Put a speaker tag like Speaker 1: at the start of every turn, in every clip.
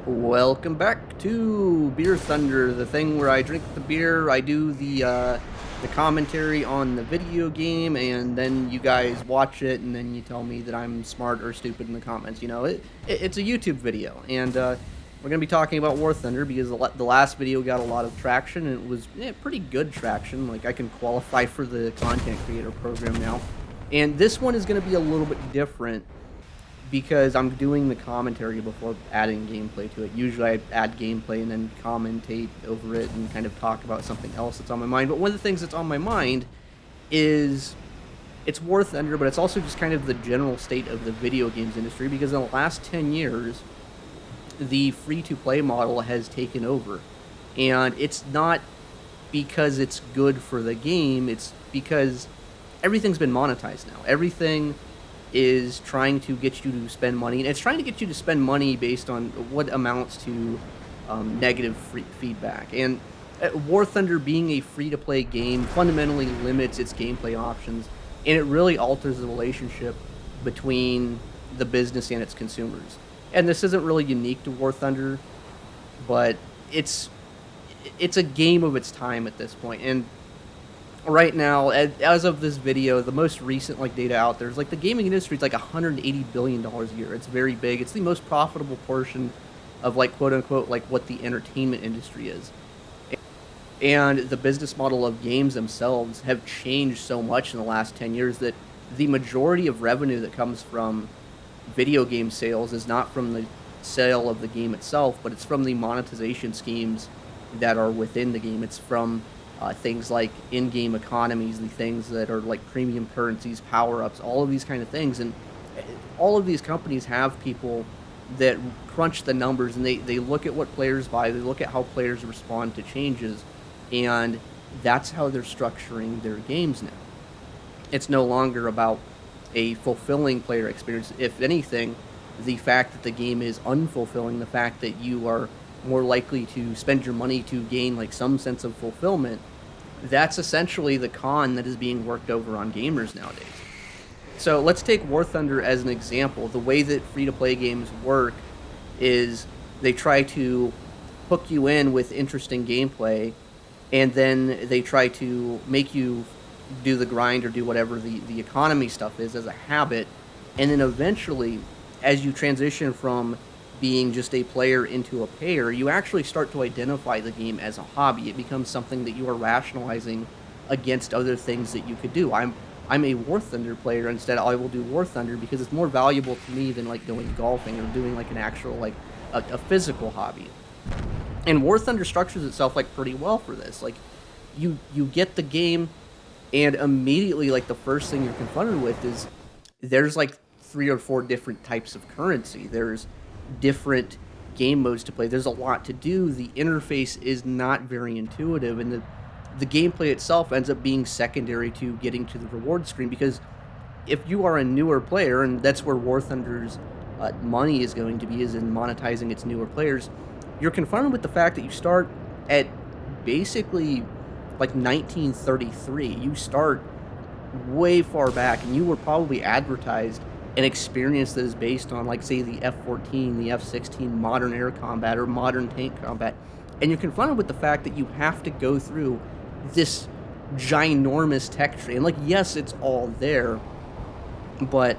Speaker 1: Welcome back to Beer Thunder, the thing where I drink the beer, I do the commentary on the video game, and then you guys watch it, and then you tell me that I'm smart or stupid in the comments. It's a YouTube video, and we're gonna be talking about War Thunder because the last video got a lot of traction, and it was pretty good traction. Like I can qualify for the content creator program now, and this one is gonna be a little bit different because I'm doing the commentary before adding gameplay to it. Usually I add gameplay and then commentate over it and kind of talk about something else that's on my mind. But one of the things that's on my mind is it's War Thunder, but it's also just kind of the general state of the video games industry because in the last 10 years, the free-to-play model has taken over. And it's not because it's good for the game, it's because everything's been monetized now. Everything is trying to get you to spend money, and it's trying to get you to spend money based on what amounts to negative feedback. And War Thunder, being a free-to-play game, fundamentally limits its gameplay options, and it really alters the relationship between the business and its consumers. And this isn't really unique to War Thunder, but it's a game of its time at this point. And right now, as of this video, the most recent data out there is the gaming industry is $180 billion a year. It's very big. It's the most profitable portion of quote unquote what the entertainment industry is. And the business model of games themselves have changed so much in the last 10 years that the majority of revenue that comes from video game sales is not from the sale of the game itself, but it's from the monetization schemes that are within the game. It's from things like in-game economies, the things that are like premium currencies, power-ups, all of these kind of things. And all of these companies have people that crunch the numbers, and they look at what players buy, they look at how players respond to changes, and that's how they're structuring their games now. It's no longer about a fulfilling player experience. If anything, the fact that the game is unfulfilling, the fact that you are more likely to spend your money to gain some sense of fulfillment, that's essentially the con that is being worked over on gamers nowadays. So let's take War Thunder as an example. The way that free-to-play games work is they try to hook you in with interesting gameplay, and then they try to make you do the grind or do whatever the economy stuff is as a habit, and then eventually, as you transition from being just a player into a payer, you actually start to identify the game as a hobby. It becomes something that you are rationalizing against other things that you could do. I'm a War Thunder player. Instead, I will do War Thunder because it's more valuable to me than going golfing or doing an actual a physical hobby. And War Thunder structures itself pretty well for this. You get the game, and immediately the first thing you're confronted with is there's 3 or 4 different types of currency. There's different game modes to play. There's a lot to do. The interface is not very intuitive, and the gameplay itself ends up being secondary to getting to the reward screen, because if you are a newer player, and that's where War Thunder's money is going to be, is in monetizing its newer players, you're confronted with the fact that you start at basically 1933. You start way far back, and you were probably advertised an experience that is based on say the F-14, the F-16 modern air combat or modern tank combat, and you're confronted with the fact that you have to go through this ginormous tech tree. And yes, it's all there, but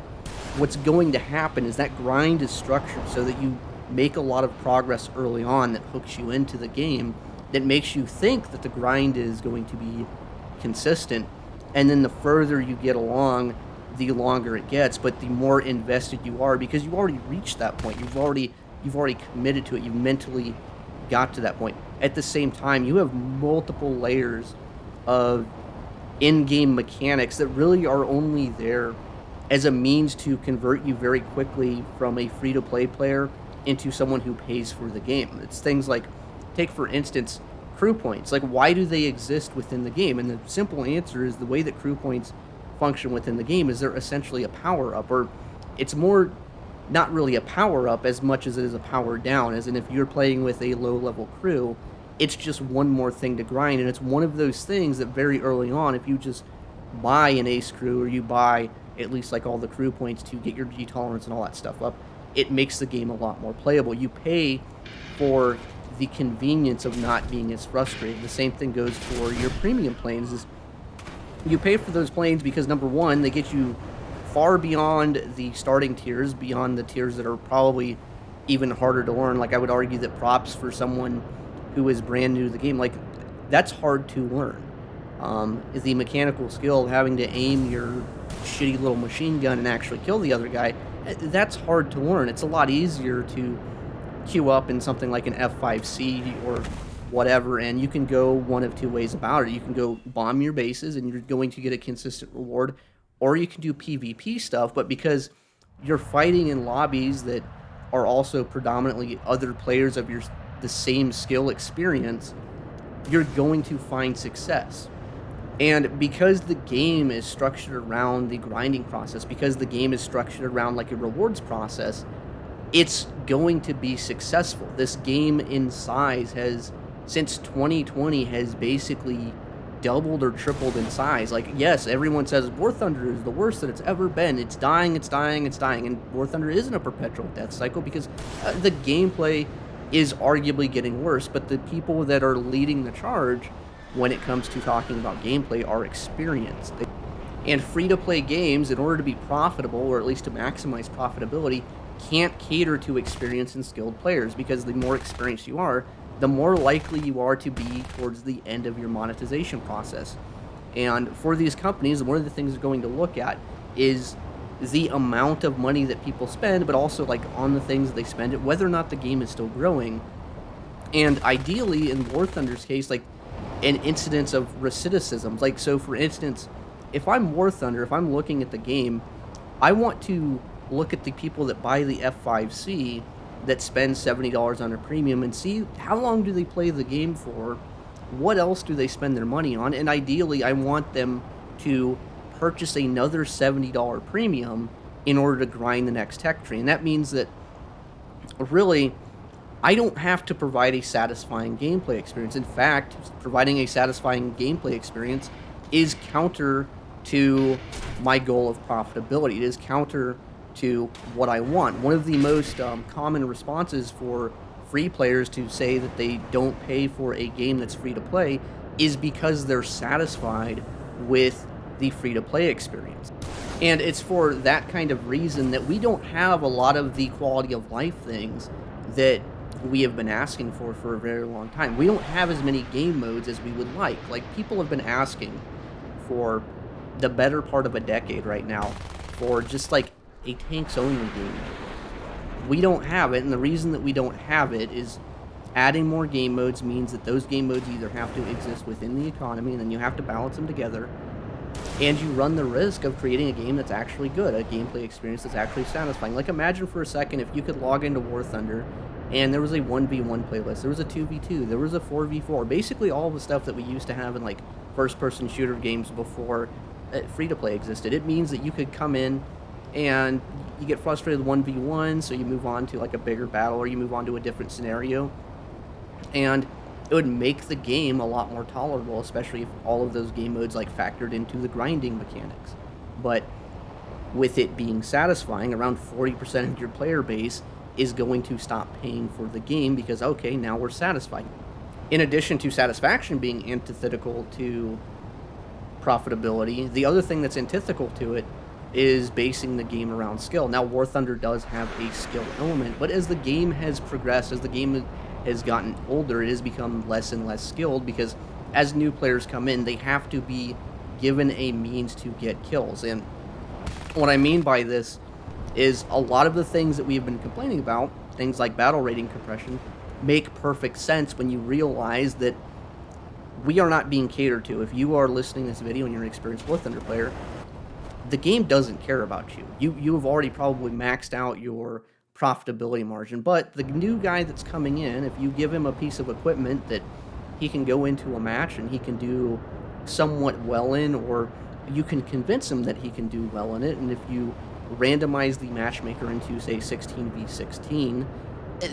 Speaker 1: what's going to happen is that grind is structured so that you make a lot of progress early on that hooks you into the game, that makes you think that the grind is going to be consistent, and then the further you get along, the longer it gets, but the more invested you are, because you've already reached that point. You've already committed to it. You've mentally got to that point. At the same time, you have multiple layers of in-game mechanics that really are only there as a means to convert you very quickly from a free-to-play player into someone who pays for the game. It's things take for instance, crew points. Why do they exist within the game? And the simple answer is the way that crew points function within the game is they're essentially a power-up, or it's more not really a power-up as much as it is a power-down, as in if you're playing with a low-level crew, it's just one more thing to grind, and it's one of those things that very early on, if you just buy an ace crew, or you buy at least all the crew points to get your G tolerance and all that stuff up, it makes the game a lot more playable. You pay for the convenience of not being as frustrated. The same thing goes for your premium planes. Is you pay for those planes because, number one, they get you far beyond the starting tiers, beyond the tiers that are probably even harder to learn. Like, I would argue that props for someone who is brand new to the game, like, that's hard to learn. Is the mechanical skill of having to aim your shitty little machine gun and actually kill the other guy, that's hard to learn. It's a lot easier to queue up in something like an F5C or whatever, and you can go one of two ways about it. You can go bomb your bases and you're going to get a consistent reward, or you can do PvP stuff, but because you're fighting in lobbies that are also predominantly other players of the same skill experience, you're going to find success. And because the game is structured around the grinding process, because the game is structured around like a rewards process, it's going to be successful. This game in size has, since 2020, has basically doubled or tripled in size. Like, yes, everyone says War Thunder is the worst that it's ever been. It's dying, it's dying, it's dying. And War Thunder isn't a perpetual death cycle because the gameplay is arguably getting worse, but the people that are leading the charge when it comes to talking about gameplay are experienced. And free-to-play games, in order to be profitable, or at least to maximize profitability, can't cater to experienced and skilled players, because the more experienced you are, the more likely you are to be towards the end of your monetization process. And for these companies, one of the things they're going to look at is the amount of money that people spend, but also like on the things they spend it, whether or not the game is still growing. And ideally, in War Thunder's case, like an incidence of recidivism. Like, so for instance, if I'm War Thunder, if I'm looking at the game, I want to look at the people that buy the F5C that spend $70 on a premium and see how long do they play the game for, what else do they spend their money on, and ideally I want them to purchase another $70 premium in order to grind the next tech tree. And that means that really I don't have to provide a satisfying gameplay experience. In fact, providing a satisfying gameplay experience is counter to my goal of profitability. It is counter to what I want. One of the most common responses for free players to say that they don't pay for a game that's free to play is because they're satisfied with the free to play experience. And it's for that kind of reason that we don't have a lot of the quality of life things that we have been asking for a very long time. We don't have as many game modes as we would like. Like, people have been asking for the better part of a decade right now for just like a tanks only game mode. We don't have it, and the reason that we don't have it is adding more game modes means that those game modes either have to exist within the economy, and then you have to balance them together, and you run the risk of creating a game that's actually good, a gameplay experience that's actually satisfying. Like, imagine for a second if you could log into War Thunder and there was a 1v1 playlist, there was a 2v2, there was a 4v4, basically all the stuff that we used to have in like first-person shooter games before free-to-play existed. It means that you could come in and you get frustrated with 1v1, so you move on to like a bigger battle, or you move on to a different scenario, and it would make the game a lot more tolerable, especially if all of those game modes like factored into the grinding mechanics. But with it being satisfying, around 40% of your player base is going to stop paying for the game because, okay, now we're satisfied. In addition to satisfaction being antithetical to profitability, the other thing that's antithetical to it is basing the game around skill. Now, War Thunder does have a skill element, but as the game has progressed, as the game has gotten older, it has become less and less skilled, because as new players come in, they have to be given a means to get kills. And what I mean by this is a lot of the things that we've been complaining about, things like battle rating compression, make perfect sense when you realize that we are not being catered to. If you are listening to this video and you're an experienced War Thunder player, the game doesn't care about you. You have already probably maxed out your profitability margin, but the new guy that's coming in, if you give him a piece of equipment that he can go into a match and he can do somewhat well in, or you can convince him that he can do well in it, and if you randomize the matchmaker into, say, 16v16,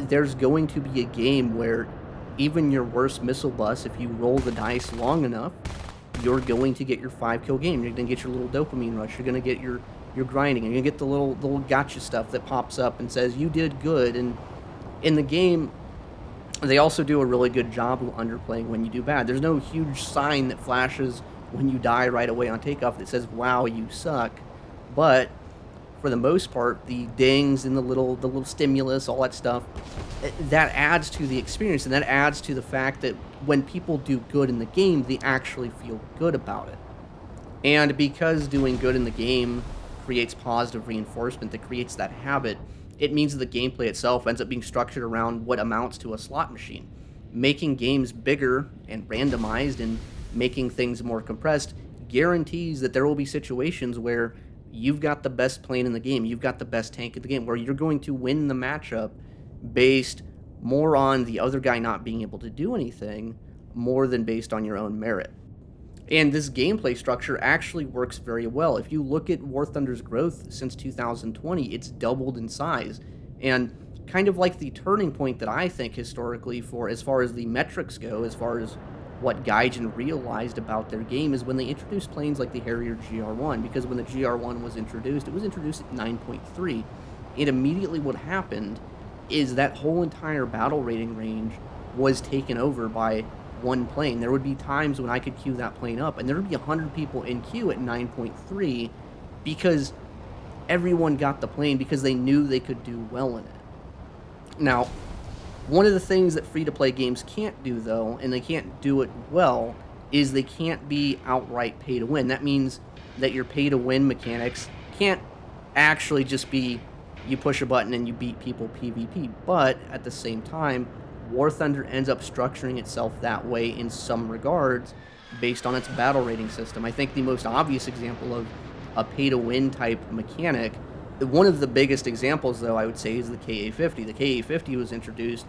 Speaker 1: there's going to be a game where even your worst missile bus, if you roll the dice long enough, you're going to get your 5-kill game. You're going to get your little dopamine rush. You're going to get your you're grinding, and you get the little gotcha stuff that pops up and says you did good. And in the game, they also do a really good job of underplaying when you do bad. There's no huge sign that flashes when you die right away on takeoff that says, "Wow, you suck." But for the most part, the dings and the little stimulus, all that stuff, that adds to the experience, and that adds to the fact that when people do good in the game, they actually feel good about it. And because doing good in the game creates positive reinforcement that creates that habit, it means that the gameplay itself ends up being structured around what amounts to a slot machine. Making games bigger and randomized and making things more compressed guarantees that there will be situations where you've got the best plane in the game, you've got the best tank in the game, where you're going to win the matchup based more on the other guy not being able to do anything more than based on your own merit. And this gameplay structure actually works very well. If you look at War Thunder's growth since 2020, it's doubled in size. And kind of like the turning point that I think historically for as far as the metrics go, as far as what Gaijin realized about their game, is when they introduced planes like the Harrier GR1. Because when the GR1 was introduced, it was introduced at 9.3. And immediately what happened is that whole entire battle rating range was taken over by one plane. There would be times when I could queue that plane up, and there would be 100 people in queue at 9.3 because everyone got the plane because they knew they could do well in it. Now, one of the things that free-to-play games can't do, though, and they can't do it well, is they can't be outright pay-to-win. That means that your pay-to-win mechanics can't actually just be you push a button and you beat people PvP, but at the same time, War Thunder ends up structuring itself that way in some regards based on its battle rating system. I think the most obvious example of a pay-to-win type mechanic, one of the biggest examples, though, I would say, is the KA-50. The KA-50 was introduced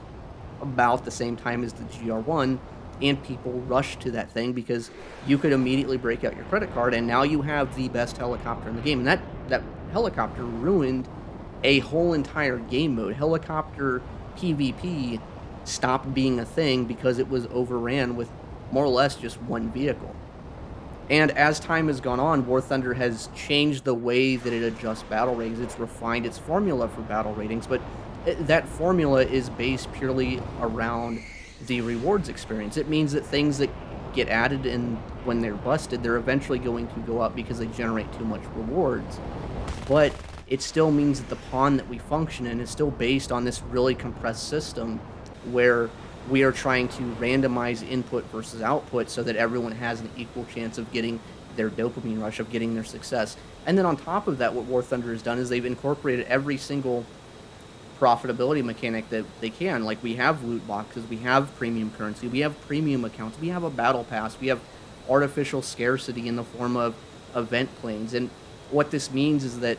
Speaker 1: about the same time as the GR1, and people rushed to that thing because you could immediately break out your credit card, and now you have the best helicopter in the game. And that helicopter ruined a whole entire game mode. Helicopter PvP stopped being a thing because it was overran with more or less just one vehicle. And as time has gone on, War Thunder has changed the way that it adjusts battle ratings. It's refined its formula for battle ratings, but that formula is based purely around the rewards experience. It means that things that get added in when they're busted, they're eventually going to go up because they generate too much rewards. But it still means that the pawn that we function in is still based on this really compressed system where we are trying to randomize input versus output so that everyone has an equal chance of getting their dopamine rush, of getting their success. And then on top of that, what War Thunder has done is they've incorporated every single profitability mechanic that they can. Like, we have loot boxes, we have premium currency, we have premium accounts, we have a battle pass, we have artificial scarcity in the form of event planes. And what this means is that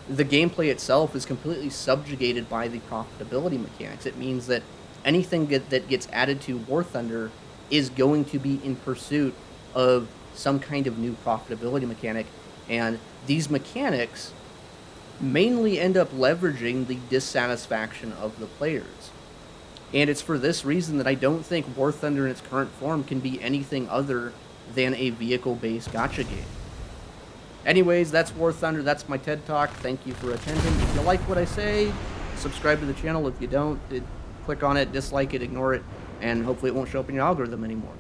Speaker 1: the gameplay itself is completely subjugated by the profitability mechanics. It means that anything that gets added to War Thunder is going to be in pursuit of some kind of new profitability mechanic. And these mechanics mainly end up leveraging the dissatisfaction of the players. And it's for this reason that I don't think War Thunder in its current form can be anything other than a vehicle-based gacha game. Anyways, that's War Thunder. That's my TED Talk. Thank you for attending. If you like what I say, subscribe to the channel. If you don't, click on it, dislike it, ignore it, and hopefully it won't show up in your algorithm anymore.